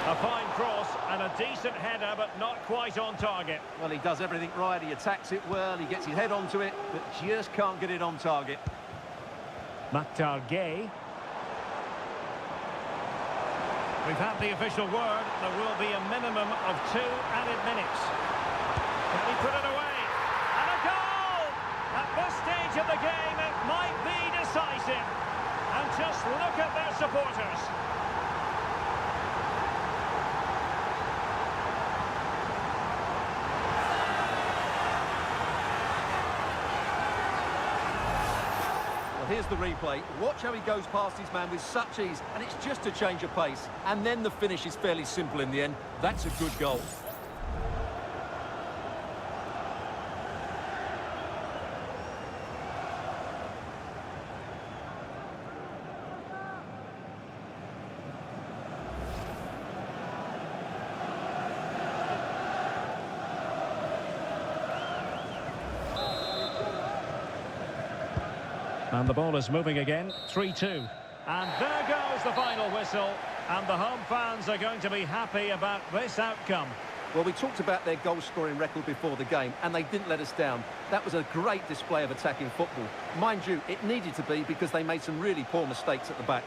A fine cross and a decent header, but not quite on target. Well, he does everything right. He attacks it well. He gets his head onto it, but just can't get it on target. Maktar Gay. We've had the official word. There will be a minimum of 2 added minutes. Can he put it away? And a goal! At this stage of the game, it might be decisive. And just look at their supporters. Well, here's the replay. Watch how he goes past his man with such ease, and it's just a change of pace. And then the finish is fairly simple in the end. That's a good goal. And the ball is moving again, 3-2. And there goes the final whistle. And the home fans are going to be happy about this outcome. Well, we talked about their goal-scoring record before the game, and they didn't let us down. That was a great display of attacking football. Mind you, it needed to be because they made some really poor mistakes at the back.